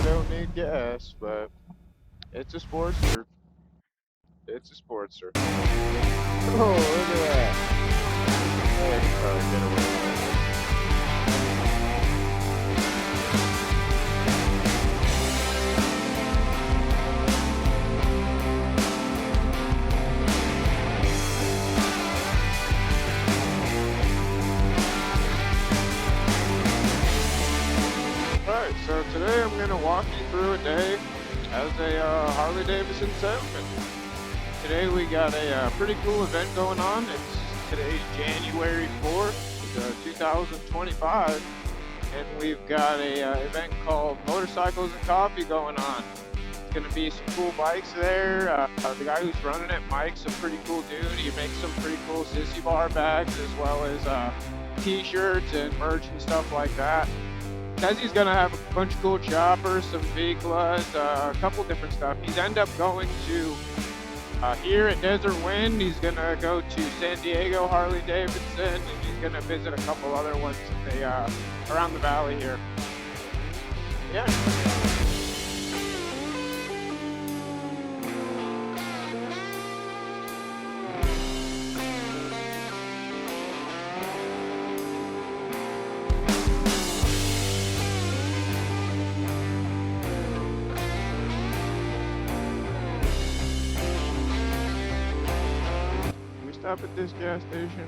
I don't need gas, but it's a Sportster. It's a Sportster. Oh, look at that. Yeah, I can probably get away with it. Alright, so today I'm going to walk you through a day as a Harley Davidson salesman. Today we got a pretty cool event going on. Today's January 4th, 2025, and we've got a event called Motorcycles and Coffee going on. It's going to be some cool bikes there. The guy who's running it, Mike's a pretty cool dude. He makes some pretty cool sissy bar bags as well as t-shirts and merch and stuff like that. Says he's gonna have a bunch of cool choppers, some vehicles, a couple different stuff. He's end up going to here at Desert Wind. He's gonna go to San Diego Harley Davidson, and he's gonna visit a couple other ones around the valley here. Yeah. Stop at this gas station.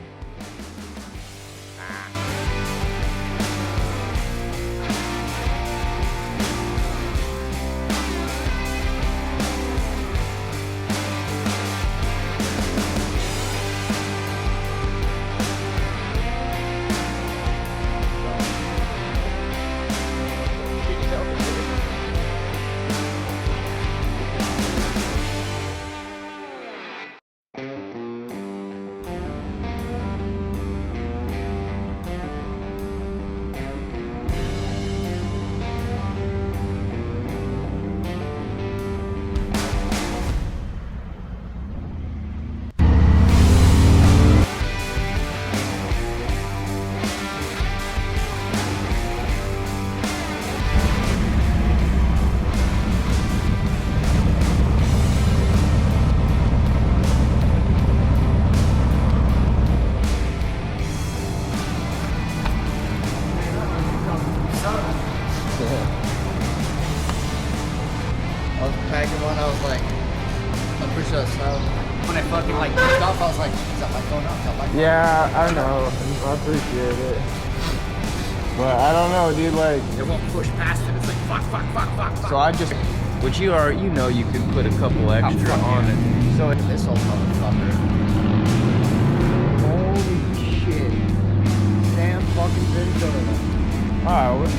I was packing one, I was like, I'm pretty sure that's how. When I fucking like pushed off, I was like, is that light going up? Is that light going up? Yeah, I know. I appreciate it. But I don't know, dude, like... It won't push past it. It's like, fuck. So I just, which you are, you know, you can put a couple extra on it. So This whole motherfucker. holy shit, Sam fucking Ventura. Alright,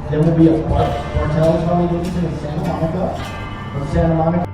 Then will be a Bartell's Harley Davidson in Santa Monica. From Santa Monica.